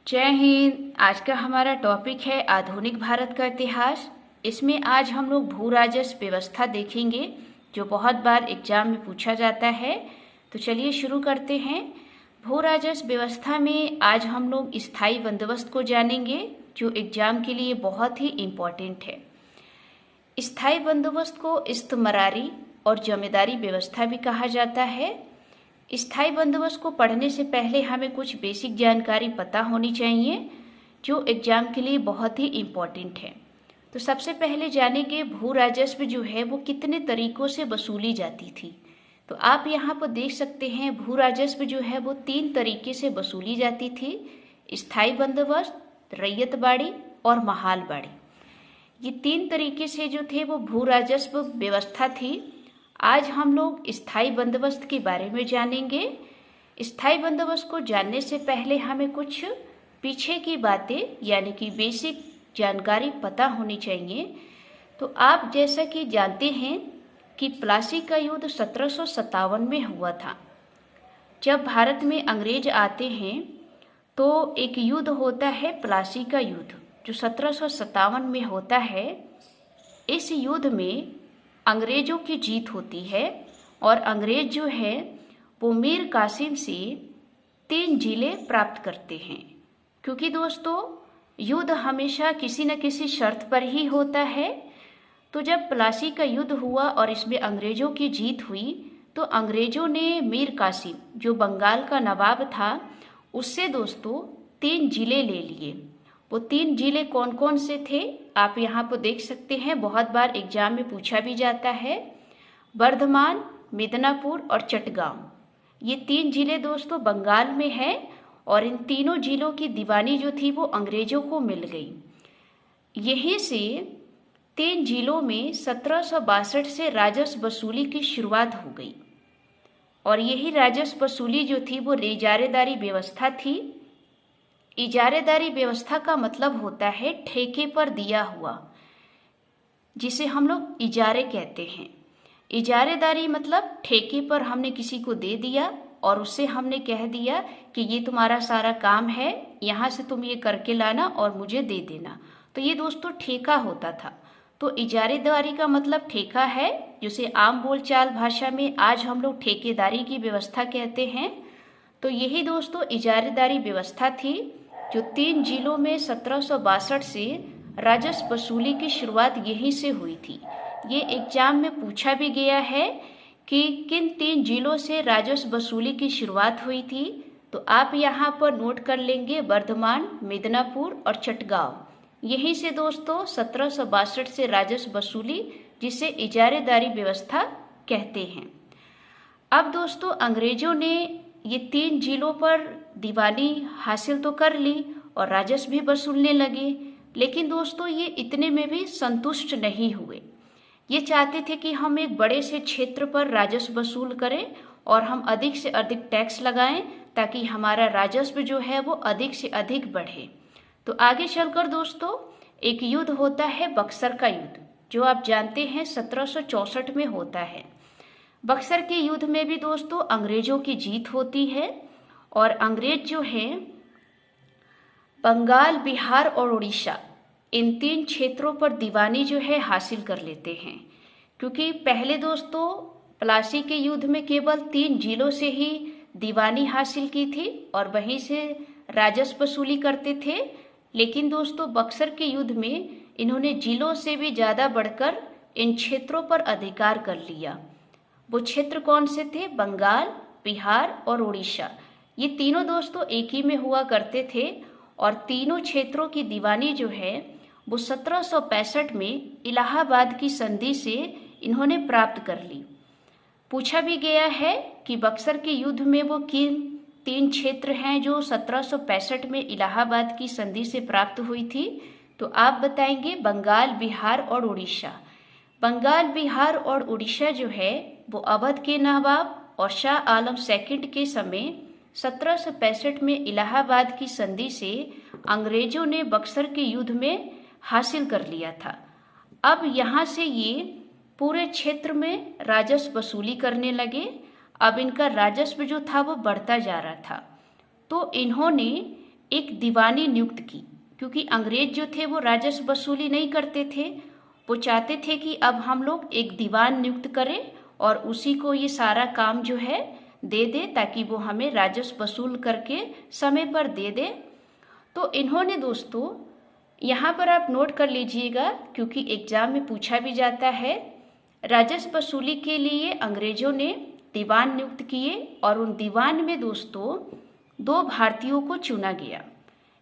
जय हिंद। आज का हमारा टॉपिक है आधुनिक भारत का इतिहास। इसमें आज हम लोग भू राजस्व व्यवस्था देखेंगे जो बहुत बार एग्जाम में पूछा जाता है। तो चलिए शुरू करते हैं। भू राजस्व व्यवस्था में आज हम लोग स्थायी बंदोबस्त को जानेंगे जो एग्जाम के लिए बहुत ही इम्पोर्टेंट है। स्थायी बंदोबस्त को इस्तमरारी और जमींदारी व्यवस्था भी कहा जाता है। स्थायी बंदोबस्त को पढ़ने से पहले हमें कुछ बेसिक जानकारी पता होनी चाहिए जो एग्जाम के लिए बहुत ही इम्पोर्टेंट है। तो सबसे पहले जानेंगे भू राजस्व जो है वो कितने तरीकों से वसूली जाती थी। तो आप यहाँ पर देख सकते हैं भू राजस्व जो है वो 3 तरीके से वसूली जाती थी। स्थायी बंदोबस्त, रैयत बाड़ी और महाल बाड़ी। ये 3 तरीके से जो थे वो भू राजस्व व्यवस्था थी। आज हम लोग स्थायी बंदोबस्त के बारे में जानेंगे। स्थायी बंदोबस्त को जानने से पहले हमें कुछ पीछे की बातें यानी कि बेसिक जानकारी पता होनी चाहिए। तो आप जैसा कि जानते हैं कि प्लासी का युद्ध 1757 में हुआ था। जब भारत में अंग्रेज आते हैं तो एक युद्ध होता है प्लासी का युद्ध जो 1757 में होता है। इस युद्ध में अंग्रेजों की जीत होती है और अंग्रेज जो है वो मीर कासिम से 3 जिले प्राप्त करते हैं। क्योंकि दोस्तों युद्ध हमेशा किसी न किसी शर्त पर ही होता है। तो जब प्लासी का युद्ध हुआ और इसमें अंग्रेजों की जीत हुई तो अंग्रेजों ने मीर कासिम जो बंगाल का नवाब था उससे दोस्तों 3 जिले ले लिए। वो 3 जिले कौन कौन से थे आप यहाँ पर देख सकते हैं, बहुत बार एग्जाम में पूछा भी जाता है। वर्धमान, मिदनापुर और चटगांव, ये 3 जिले दोस्तों बंगाल में हैं और इन तीनों जिलों की दीवानी जो थी वो अंग्रेजों को मिल गई। यहीं से 3 जिलों में 1762 से राजस्व वसूली की शुरुआत हो गई और यही राजस्व वसूली जो थी वो इजारेदारी व्यवस्था थी। इजारेदारी व्यवस्था का मतलब होता है ठेके पर दिया हुआ, जिसे हम लोग इजारे कहते हैं। इजारेदारी मतलब ठेके पर हमने किसी को दे दिया और उससे हमने कह दिया कि ये तुम्हारा सारा काम है, यहाँ से तुम ये करके लाना और मुझे दे देना। तो ये दोस्तों ठेका होता था। तो इजारेदारी का मतलब ठेका है, जिसे आम बोलचाल भाषा में आज हम लोग ठेकेदारी की व्यवस्था कहते हैं। तो यही दोस्तों इजारेदारी व्यवस्था थी जो 3 जिलों में 1762 से राजस्व वसूली की शुरुआत यहीं से हुई थी। ये एग्जाम में पूछा भी गया है कि किन 3 जिलों से राजस्व वसूली की शुरुआत हुई थी। तो आप यहाँ पर नोट कर लेंगे वर्धमान, मिदनापुर और चटगांव। यहीं से दोस्तों 1762 से राजस्व वसूली, जिसे इजारेदारी व्यवस्था कहते हैं। अब दोस्तों अंग्रेजों ने ये 3 जिलों पर दीवानी हासिल तो कर ली और राजस्व भी वसूलने लगे, लेकिन दोस्तों ये इतने में भी संतुष्ट नहीं हुए। ये चाहते थे कि हम एक बड़े से क्षेत्र पर राजस्व वसूल करें और हम अधिक से अधिक टैक्स लगाएं ताकि हमारा राजस्व जो है वो अधिक से अधिक बढ़े। तो आगे चलकर दोस्तों एक युद्ध होता है बक्सर का युद्ध, जो आप जानते हैं 1764 में होता है। बक्सर के युद्ध में भी दोस्तों अंग्रेजों की जीत होती है और अंग्रेज जो हैं बंगाल, बिहार और उड़ीसा, इन 3 क्षेत्रों पर दीवानी जो है हासिल कर लेते हैं। क्योंकि पहले दोस्तों प्लासी के युद्ध में केवल 3 जिलों से ही दीवानी हासिल की थी और वहीं से राजस्व वसूली करते थे। लेकिन दोस्तों बक्सर के युद्ध में इन्होंने जिलों से भी ज़्यादा बढ़कर इन क्षेत्रों पर अधिकार कर लिया। वो क्षेत्र कौन से थे? बंगाल, बिहार और उड़ीसा। ये तीनों दोस्तों एक ही में हुआ करते थे और तीनों क्षेत्रों की दीवानी जो है वो 1765 में इलाहाबाद की संधि से इन्होंने प्राप्त कर ली। पूछा भी गया है कि बक्सर के युद्ध में वो किन 3 क्षेत्र हैं जो 1765 में इलाहाबाद की संधि से प्राप्त हुई थी। तो आप बताएंगे बंगाल, बिहार और उड़ीसा। बंगाल, बिहार और उड़ीसा जो है वो अवध के नवाब और शाह आलम सेकंड के समय 1765 में इलाहाबाद की संधि से अंग्रेजों ने बक्सर के युद्ध में हासिल कर लिया था। अब यहाँ से ये पूरे क्षेत्र में राजस्व वसूली करने लगे। अब इनका राजस्व जो था वो बढ़ता जा रहा था। तो इन्होंने एक दीवानी नियुक्त की, क्योंकि अंग्रेज जो थे वो राजस्व वसूली नहीं करते थे। वो चाहते थे कि अब हम लोग एक दीवान नियुक्त करें और उसी को ये सारा काम जो है दे दे, ताकि वो हमें राजस्व वसूल करके समय पर दे दे। तो इन्होंने दोस्तों, यहाँ पर आप नोट कर लीजिएगा क्योंकि एग्जाम में पूछा भी जाता है, राजस्व वसूली के लिए अंग्रेजों ने दीवान नियुक्त किए और उन दीवान में दोस्तों 2 भारतीयों को चुना गया।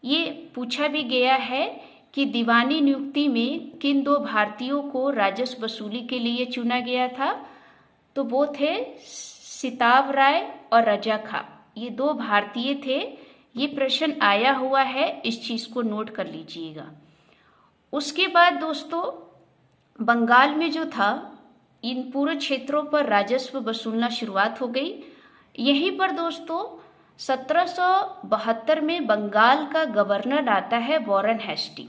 ये पूछा भी गया है कि दीवानी नियुक्ति में किन 2 भारतीयों को राजस्व वसूली के लिए चुना गया था। तो वो थे सिताव राय और रजा खां। ये 2 भारतीय थे। ये प्रश्न आया हुआ है, इस चीज को नोट कर लीजिएगा। उसके बाद दोस्तों, बंगाल में जो था, इन पूरे क्षेत्रों पर राजस्व वसूलना शुरुआत हो गई। यहीं पर दोस्तों 1772 में बंगाल का गवर्नर आता है वॉरेन हेस्टिंग।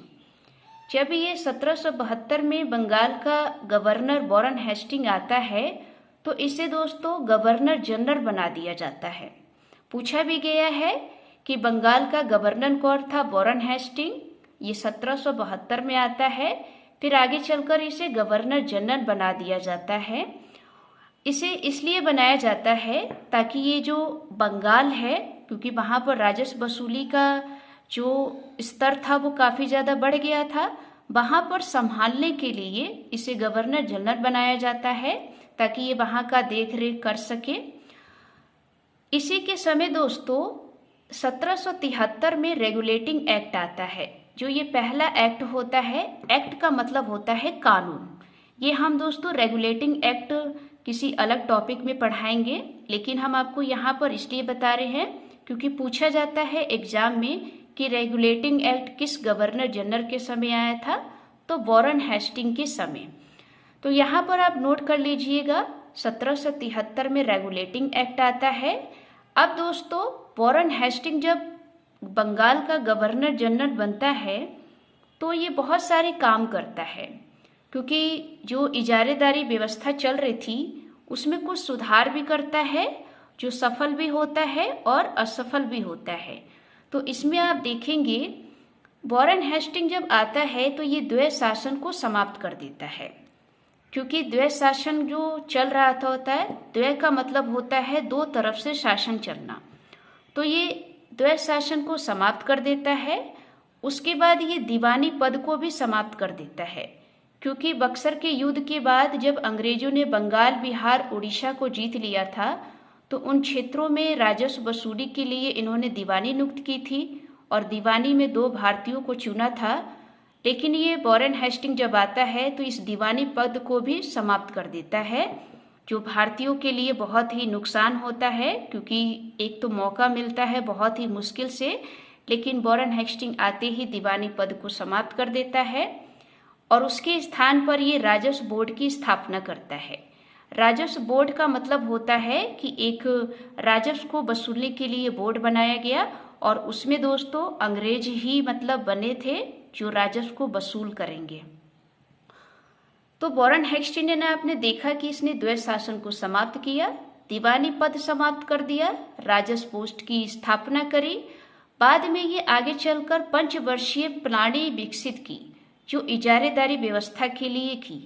जब ये 1772 में बंगाल का गवर्नर वॉरेन हेस्टिंग आता है तो इसे दोस्तों गवर्नर जनरल बना दिया जाता है। पूछा भी गया है कि बंगाल का गवर्नर कौन था, वॉरेन हेस्टिंग। ये 1772 में आता है। फिर आगे चलकर इसे गवर्नर जनरल बना दिया जाता है। इसे इसलिए बनाया जाता है ताकि ये जो बंगाल है, क्योंकि वहाँ पर राजस्व वसूली का जो स्तर था वो काफ़ी ज़्यादा बढ़ गया था, वहाँ पर संभालने के लिए इसे गवर्नर जनरल बनाया जाता है ताकि ये वहाँ का देख रेख कर सके। इसी के समय दोस्तों 1773 में रेगुलेटिंग एक्ट आता है। जो ये पहला एक्ट होता है, एक्ट का मतलब होता है कानून। ये हम दोस्तों रेगुलेटिंग एक्ट किसी अलग टॉपिक में पढ़ाएंगे, लेकिन हम आपको यहाँ पर इसलिए बता रहे हैं क्योंकि पूछा जाता है एग्जाम में कि रेगुलेटिंग एक्ट किस गवर्नर जनरल के समय आया था, तो वॉरेन हेस्टिंग के समय। तो यहाँ पर आप नोट कर लीजिएगा 1773 में रेगुलेटिंग एक्ट आता है। अब दोस्तों वॉरेन हेस्टिंग जब बंगाल का गवर्नर जनरल बनता है तो ये बहुत सारे काम करता है, क्योंकि जो इजारेदारी व्यवस्था चल रही थी उसमें कुछ सुधार भी करता है, जो सफल भी होता है और असफल भी होता है। तो इसमें आप देखेंगे वॉरेन हेस्टिंग जब आता है तो ये द्वैध शासन को समाप्त कर देता है, क्योंकि द्वैध शासन जो चल रहा था होता है, द्वैध का मतलब होता है 2 तरफ से शासन चलना, तो ये द्वैध शासन को समाप्त कर देता है। उसके बाद ये दीवानी पद को भी समाप्त कर देता है, क्योंकि बक्सर के युद्ध के बाद जब अंग्रेजों ने बंगाल, बिहार, उड़ीसा को जीत लिया था तो उन क्षेत्रों में राजस्व वसूली के लिए इन्होंने दीवानी नियुक्त की थी और दीवानी में 2 भारतीयों को चुना था। लेकिन ये वॉरेन हेस्टिंग जब आता है तो इस दीवानी पद को भी समाप्त कर देता है, जो भारतीयों के लिए बहुत ही नुकसान होता है, क्योंकि एक तो मौका मिलता है बहुत ही मुश्किल से, लेकिन वॉरेन हेस्टिंग आते ही दीवानी पद को समाप्त कर देता है और उसके स्थान पर ये राजस्व बोर्ड की स्थापना करता है। राजस्व बोर्ड का मतलब होता है कि एक राजस्व को वसूलने के लिए बोर्ड बनाया गया और उसमें दोस्तों अंग्रेज ही मतलब बने थे जो राजस्व को वसूल करेंगे। तो वॉरेन हेस्टिंग ने आपने देखा कि इसने द्वैध शासन को समाप्त किया, दीवानी पद समाप्त कर दिया, राजस्व पोस्ट की स्थापना करी। बाद में ये आगे चलकर 5 वर्षीय प्रणाली विकसित की जो इजारेदारी व्यवस्था के लिए की।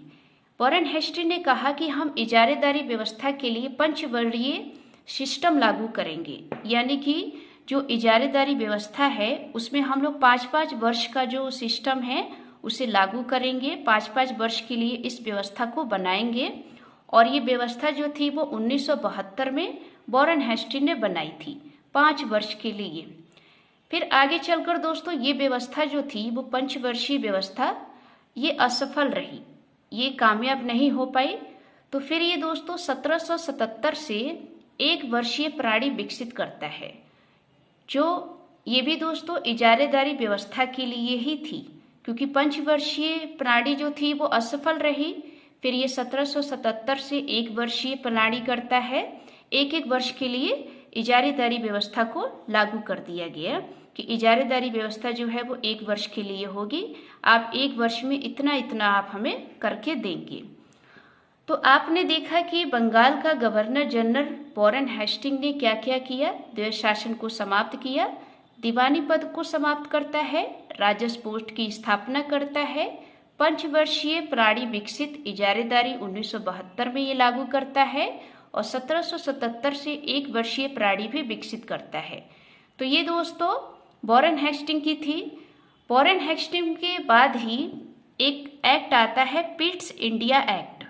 वॉरेन हेस्टिंग ने कहा कि हम इजारेदारी व्यवस्था के लिए 5 वर्षीय सिस्टम लागू करेंगे, यानी कि जो इजारेदारी व्यवस्था है उसमें हम लोग 5-5 वर्ष का जो सिस्टम है उसे लागू करेंगे। 5-5 वर्ष के लिए इस व्यवस्था को बनाएंगे और ये व्यवस्था जो थी वो 1972 में वॉरेन हेस्टिंग ने बनाई थी 5 वर्ष के लिए। फिर आगे चलकर दोस्तों ये व्यवस्था जो थी वो 5 वर्षीय व्यवस्था ये असफल रही, ये कामयाब नहीं हो पाई। तो फिर ये दोस्तों 1777 से 1 वर्षीय प्रणाली विकसित करता है, जो ये भी दोस्तों इजारेदारी व्यवस्था के लिए ही थी, क्योंकि 5 वर्षीय प्रणाली जो थी वो असफल रही। फिर ये 1777 से 1 वर्षीय प्रणाली करता है, 1-1 वर्ष के लिए इजारेदारी व्यवस्था को लागू कर दिया गया कि इजारेदारी व्यवस्था जो है वो 1 वर्ष के लिए होगी, आप 1 वर्ष में इतना इतना आप हमें करके देंगे। तो आपने देखा कि बंगाल का गवर्नर जनरल वॉरेन हेस्टिंग ने क्या क्या किया, द्वैध शासन को समाप्त किया, दीवानी पद को समाप्त करता है, राजस्व पोस्ट की स्थापना करता है, पंचवर्षीय प्राणी विकसित इजारेदारी 1972 में ये लागू करता है और 1777 से 1 वर्षीय प्राणी भी विकसित करता है। तो ये दोस्तों वॉरेन हेस्टिंग की थी। वॉरेन हेस्टिंग के बाद ही एक एक्ट आता है, पिट्स इंडिया एक्ट।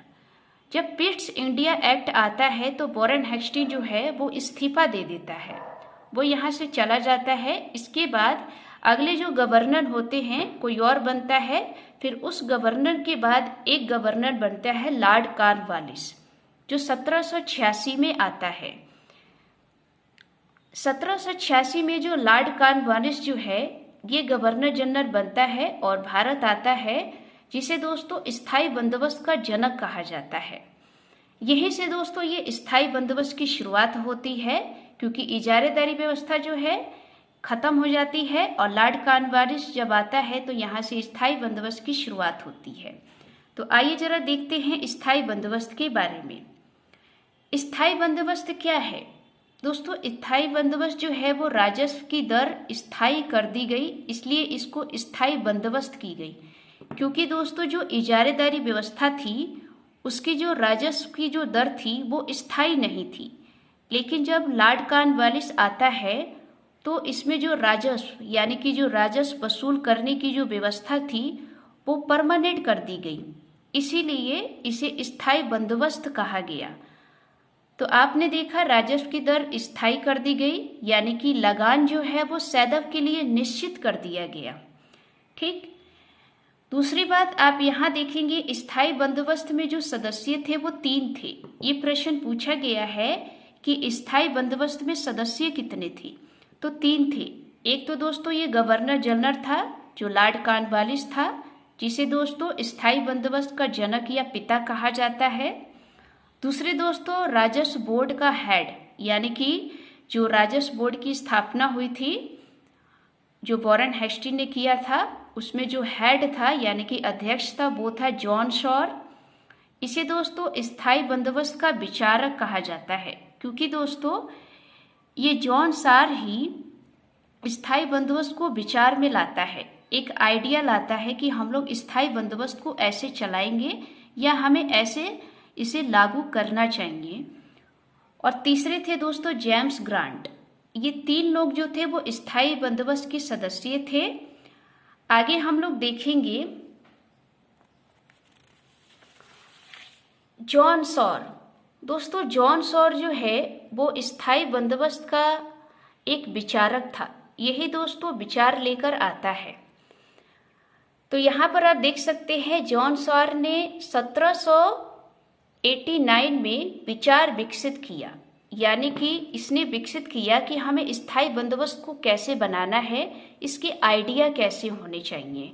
जब पिट्स इंडिया एक्ट आता है तो वॉरेन हेस्टिंग जो है वो इस्तीफा दे देता है, वो यहाँ से चला जाता है। इसके बाद अगले जो गवर्नर होते हैं कोई और बनता है, फिर उस गवर्नर के बाद एक गवर्नर बनता है लॉर्ड कॉर्नवालिस, जो 1786 में आता है। 1786 में जो लॉर्ड कॉर्नवालिस जो है ये गवर्नर जनरल बनता है और भारत आता है, जिसे दोस्तों स्थायी बंदोबस्त का जनक कहा जाता है। यहीं से दोस्तों ये स्थायी बंदोबस्त की शुरुआत होती है, क्योंकि इजारेदारी व्यवस्था जो है खत्म हो जाती है और लॉर्ड कॉर्नवालिस जब आता है तो यहाँ से स्थायी बंदोबस्त की शुरुआत होती है। तो आइए जरा देखते हैं स्थायी बंदोबस्त के बारे में। स्थायी बंदोबस्त क्या है दोस्तों? स्थायी बंदोबस्त जो है वो राजस्व की दर स्थायी कर दी गई, इसलिए इसको स्थायी बंदोबस्त की गई। क्योंकि दोस्तों जो इजारेदारी व्यवस्था थी उसकी जो राजस्व की जो दर थी वो स्थायी नहीं थी, लेकिन जब लॉर्ड कॉर्नवालिस आता है तो इसमें जो राजस्व यानी कि जो राजस्व वसूल करने की जो व्यवस्था थी वो परमानेंट कर दी गई, इसीलिए इसे स्थायी बंदोबस्त कहा गया। तो आपने देखा राजस्व की दर स्थायी कर दी गई, यानी कि लगान जो है वो सदैव के लिए निश्चित कर दिया गया। ठीक। दूसरी बात आप यहाँ देखेंगे, स्थायी बंदोबस्त में जो सदस्य थे वो 3 थे। ये प्रश्न पूछा गया है कि स्थायी बंदोबस्त में सदस्य कितने थे? तो 3 थे। एक तो दोस्तों ये गवर्नर जनरल था जो लॉर्ड कॉर्नवालिस था, जिसे दोस्तों स्थायी बंदोबस्त का जनक या पिता कहा जाता है। दूसरे दोस्तों राजस्व बोर्ड का हेड, यानी कि जो राजस्व बोर्ड की स्थापना हुई थी जो वॉरेन हेस्टिंग ने किया था, उसमें जो हेड था यानी कि अध्यक्ष था वो था जॉन सॉर। इसे दोस्तों स्थायी बंदोबस्त का विचारक कहा जाता है, क्योंकि दोस्तों ये जॉन सॉर ही स्थायी बंदोबस्त को विचार में लाता है, एक आइडिया लाता है कि हम लोग स्थायी बंदोबस्त को ऐसे चलाएंगे या हमें ऐसे इसे लागू करना चाहिए। और तीसरे थे दोस्तों जेम्स ग्रांट। ये 3 लोग जो थे वो स्थायी बंदोबस्त के सदस्य थे। आगे हम लोग देखेंगे जॉन सॉर। दोस्तों जॉन सॉर जो है वो स्थायी बंदोबस्त का एक विचारक था, यही दोस्तों विचार लेकर आता है। तो यहाँ पर आप देख सकते हैं जॉन सॉर ने 1789 में विचार विकसित किया, यानी कि इसने विकसित किया कि हमें स्थायी बंदोबस्त को कैसे बनाना है, इसके आइडिया कैसे होने चाहिए।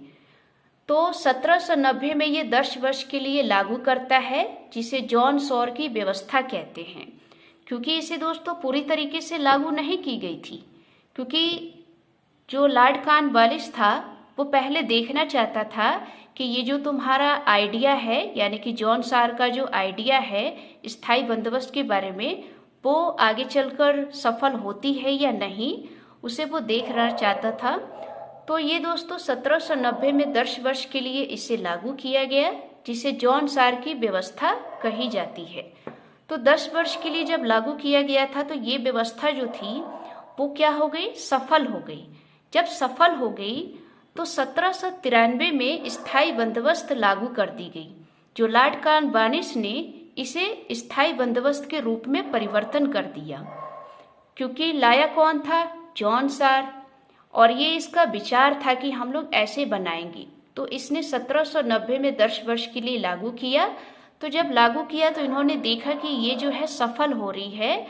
तो 1790 में ये 10 वर्ष के लिए लागू करता है, जिसे जॉन सॉर की व्यवस्था कहते हैं। क्योंकि इसे दोस्तों पूरी तरीके से लागू नहीं की गई थी, क्योंकि जो लॉर्ड कॉर्नवालिस था वो पहले देखना चाहता था कि ये जो तुम्हारा आइडिया है, यानी कि जॉन सॉर का जो आइडिया है स्थायी बंदोबस्त के बारे में, वो आगे चलकर सफल होती है या नहीं, उसे वो देखना चाहता था। तो ये दोस्तों 1790 में 10 वर्ष के लिए इसे लागू किया गया, जिसे जॉन सॉर की व्यवस्था कही जाती है। तो 10 वर्ष के लिए जब लागू किया गया था तो ये व्यवस्था जो थी वो क्या हो गई, सफल हो गई। जब सफल हो गई तो 1793 में स्थायी बंदोबस्त लागू कर दी गई, जो लॉर्ड कॉर्नवालिस ने इसे स्थायी बंदोबस्त के रूप में परिवर्तन कर दिया। क्योंकि लाया कौन था, जॉन सॉर, और ये इसका विचार था कि हम लोग ऐसे बनाएंगे। तो इसने 1790 में 10 वर्ष के लिए लागू किया। तो जब लागू किया तो इन्होंने देखा कि ये जो है सफल हो रही है,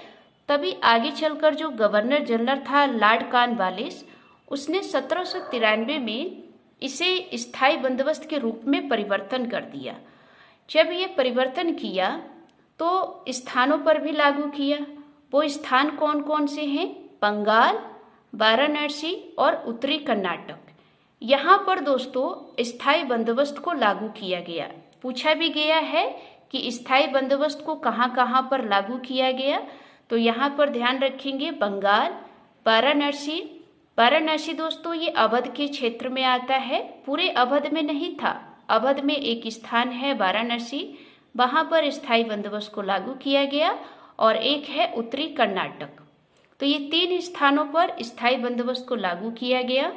तभी आगे चलकर जो गवर्नर जनरल था लॉर्ड कॉर्नवालिस, उसने 1793 में इसे स्थायी बंदोबस्त के रूप में परिवर्तन कर दिया। जब ये परिवर्तन किया तो स्थानों पर भी लागू किया। वो स्थान कौन कौन से हैं, बंगाल, वाराणसी और उत्तरी कर्नाटक। यहाँ पर दोस्तों स्थायी बंदोबस्त को लागू किया गया। पूछा भी गया है कि स्थायी बंदोबस्त को कहाँ कहाँ पर लागू किया गया, तो यहाँ पर ध्यान रखेंगे बंगाल, वाराणसी, वाराणसी दोस्तों ये अवध के क्षेत्र में आता है, पूरे अवध में नहीं था। अवध में एक स्थान है वाराणसी, वहां पर स्थायी बंदोबस्त को लागू किया गया, और एक है उत्तरी कर्नाटक। तो ये 3 स्थानों पर स्थायी बंदोबस्त को लागू किया गया।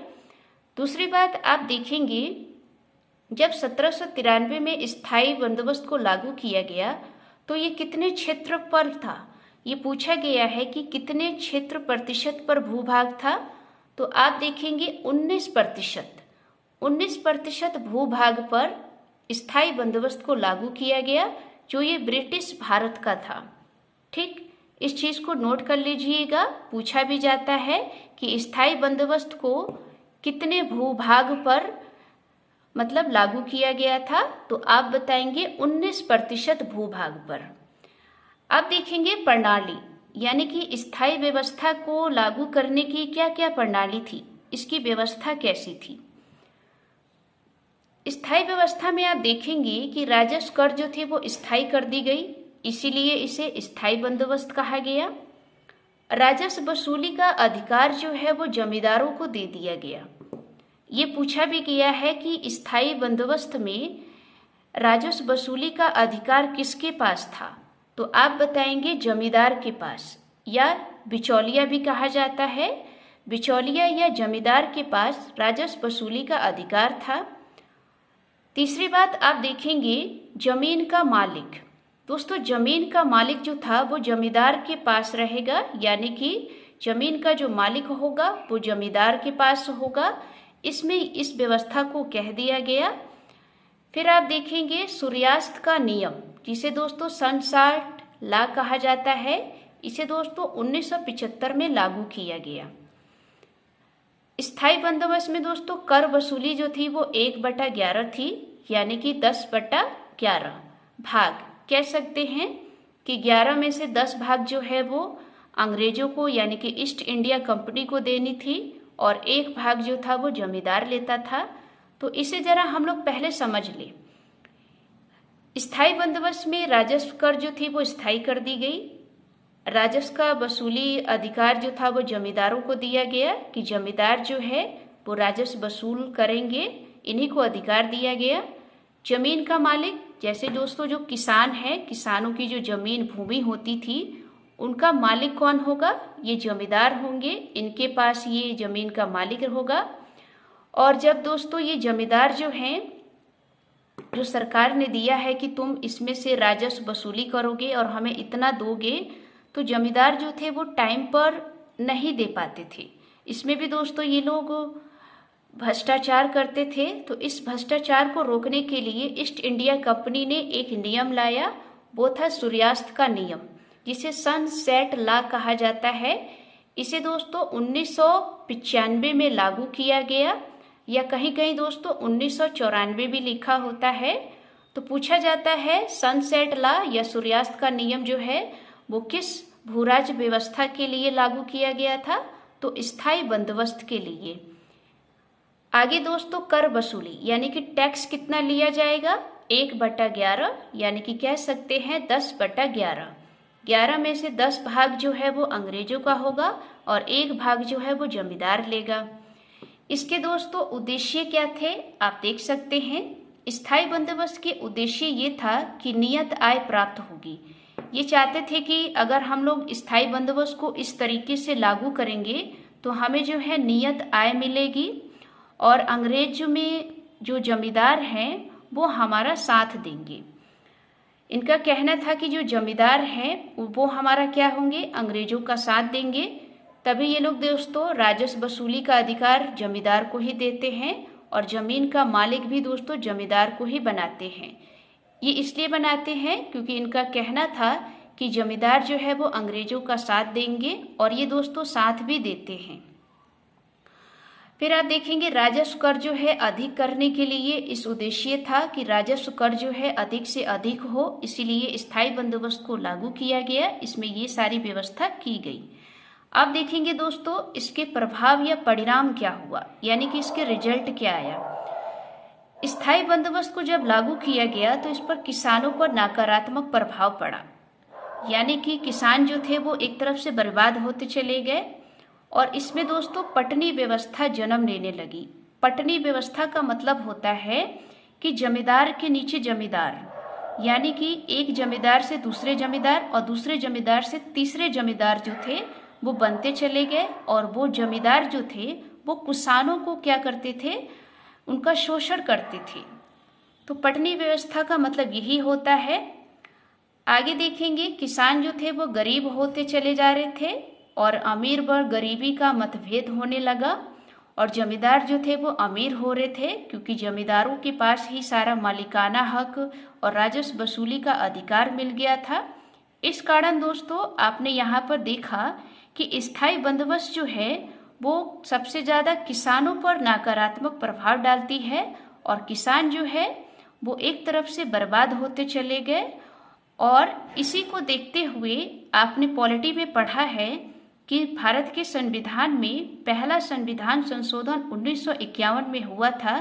दूसरी बात आप देखेंगे, जब 1793 में स्थायी बंदोबस्त को लागू किया गया तो ये कितने क्षेत्र पर था, ये पूछा गया है कि कितने क्षेत्र प्रतिशत पर भूभाग था। तो आप देखेंगे 19%। 19% भूभाग पर स्थायी बंदोबस्त को लागू किया गया, जो ये ब्रिटिश भारत का था। ठीक, इस चीज को नोट कर लीजिएगा, पूछा भी जाता है कि स्थायी बंदोबस्त को कितने भूभाग पर मतलब लागू किया गया था, तो आप बताएंगे 19% भूभाग पर। अब देखेंगे प्रणाली, यानी कि स्थायी व्यवस्था को लागू करने की क्या क्या प्रणाली थी, इसकी व्यवस्था कैसी थी। स्थायी व्यवस्था में आप देखेंगे कि राजस्व कर जो थे वो स्थायी कर दी गई, इसीलिए इसे स्थायी बंदोबस्त कहा गया। राजस्व वसूली का अधिकार जो है वो जमींदारों को दे दिया गया। ये पूछा भी गया है कि स्थायी बंदोबस्त में राजस्व वसूली का अधिकार किसके पास था, तो आप बताएंगे जमींदार के पास, या बिचौलिया भी कहा जाता है। बिचौलिया या जमींदार के पास राजस्व वसूली का अधिकार था। तीसरी बात आप देखेंगे जमीन का मालिक। दोस्तों जमीन का मालिक जो था वो जमींदार के पास रहेगा, यानी कि जमीन का जो मालिक होगा वो जमींदार के पास होगा। इसमें इस व्यवस्था को कह दिया गया। फिर आप देखेंगे सूर्यास्त का नियम, जिसे दोस्तों सनसाट लॉ कहा जाता है, इसे दोस्तों 1975 में लागू किया गया। स्थायी बंदोबस्त में दोस्तों कर वसूली जो थी वो 1/11 थी, यानी कि 10/11 भाग कह सकते हैं कि 11 में से 10 भाग जो है वो अंग्रेजों को यानी कि ईस्ट इंडिया कंपनी को देनी थी, और 1 भाग जो था वो जमींदार लेता था। तो इसे जरा हम लोग पहले समझ ले। स्थायी बंदोबस्त में राजस्व कर जो थी वो स्थायी कर दी गई। राजस्व का वसूली अधिकार जो था वो जमींदारों को दिया गया कि जमींदार जो है वो राजस्व वसूल करेंगे, इन्हीं को अधिकार दिया गया। जमीन का मालिक, जैसे दोस्तों जो किसान है, किसानों की जो जमीन भूमि होती थी उनका मालिक कौन होगा, ये जमींदार होंगे, इनके पास ये जमीन का मालिक होगा। और जब दोस्तों ये जमींदार जो हैं, जो सरकार ने दिया है कि तुम इसमें से राजस्व वसूली करोगे और हमें इतना दोगे, तो जमींदार जो थे वो टाइम पर नहीं दे पाते थे। इसमें भी दोस्तों ये लोग भ्रष्टाचार करते थे। तो इस भ्रष्टाचार को रोकने के लिए ईस्ट इंडिया कंपनी ने एक नियम लाया, वो था सूर्यास्त का नियम, जिसे सनसेट लॉ कहा जाता है। इसे दोस्तों 1995 में लागू किया गया, या कहीं कहीं दोस्तों 1994 भी लिखा होता है। तो पूछा जाता है सनसेट लॉ या सूर्यास्त का नियम जो है वो किस भूराज व्यवस्था के लिए लागू किया गया था, तो स्थायी बंदोबस्त के लिए। आगे दोस्तों कर वसूली, यानी कि टैक्स कितना लिया जाएगा, 1/11, यानी कि कह सकते हैं 10/11। 11 में से 10 भाग जो है वो अंग्रेजों का होगा और 1 भाग जो है वो जमींदार लेगा। इसके दोस्तों उद्देश्य क्या थे, आप देख सकते हैं। स्थायी बंदोबस्त के उद्देश्य ये था कि नियत आय प्राप्त होगी। ये चाहते थे कि अगर हम लोग स्थायी बंदोबस्त को इस तरीके से लागू करेंगे तो हमें जो है नियत आय मिलेगी, और अंग्रेज में जो जमींदार हैं वो हमारा साथ देंगे। इनका कहना था कि जो जमींदार हैं वो हमारा क्या होंगे, अंग्रेजों का साथ देंगे। तभी ये लोग दोस्तों राजस्व वसूली का अधिकार जमींदार को ही देते हैं, और जमीन का मालिक भी दोस्तों जमींदार को ही बनाते हैं। ये इसलिए बनाते हैं क्योंकि इनका कहना था कि जमींदार जो है वो अंग्रेजों का साथ देंगे, और ये दोस्तों साथ भी देते हैं। फिर आप देखेंगे राजस्व कर जो है अधिक करने के लिए इस उद्देश्य था कि राजस्व कर जो है अधिक से अधिक हो, इसीलिए स्थायी बंदोबस्त को लागू किया गया। इसमें ये सारी व्यवस्था की गई। अब देखेंगे दोस्तों इसके प्रभाव या परिणाम क्या हुआ, यानी कि इसके रिजल्ट क्या आया। स्थायी बंदोबस्त को जब लागू किया गया तो इस पर किसानों पर नकारात्मक प्रभाव पड़ा, यानी कि किसान जो थे वो एक तरफ से बर्बाद होते चले गए, और इसमें दोस्तों पटनी व्यवस्था जन्म लेने लगी। पटनी व्यवस्था का मतलब होता है कि जमींदार के नीचे जमींदार, यानी कि एक जमींदार से दूसरे जमींदार और दूसरे जमींदार से तीसरे जमींदार जो थे वो बनते चले गए। और वो जमींदार जो थे वो किसानों को क्या करते थे, उनका शोषण करते थे। तो पटनी व्यवस्था का मतलब यही होता है। आगे देखेंगे, किसान जो थे वो गरीब होते चले जा रहे थे और अमीर व गरीबी का मतभेद होने लगा। और जमींदार जो थे वो अमीर हो रहे थे क्योंकि जमींदारों के पास ही सारा मालिकाना हक और राजस्व वसूली का अधिकार मिल गया था। इस कारण दोस्तों आपने यहाँ पर देखा कि स्थायी बंदोबस्त जो है वो सबसे ज़्यादा किसानों पर नकारात्मक प्रभाव डालती है और किसान जो है वो एक तरफ से बर्बाद होते चले गए। और इसी को देखते हुए आपने पॉलिटी में पढ़ा है कि भारत के संविधान में पहला संविधान संशोधन 1951 में हुआ था,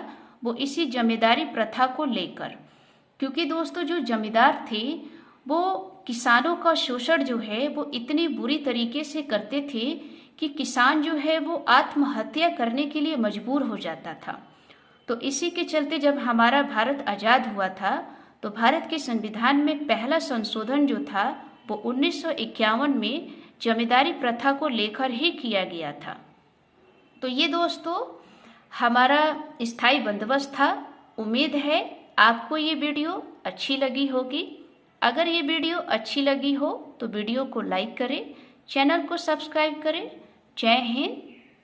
वो इसी जमींदारी प्रथा को लेकर। क्योंकि दोस्तों जो जमींदार थे वो किसानों का शोषण जो है वो इतनी बुरी तरीके से करते थे कि किसान जो है वो आत्महत्या करने के लिए मजबूर हो जाता था। तो इसी के चलते जब हमारा भारत आज़ाद हुआ था तो भारत के संविधान में पहला संशोधन जो था वो 1951 में जमींदारी प्रथा को लेकर ही किया गया था। तो ये दोस्तों हमारा स्थायी बंदोबस्त था। उम्मीद है आपको ये वीडियो अच्छी लगी होगी। अगर ये वीडियो अच्छी लगी हो तो वीडियो को लाइक करें, चैनल को सब्सक्राइब करें। जय हिंद,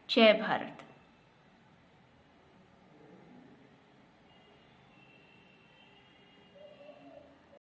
जय भारत।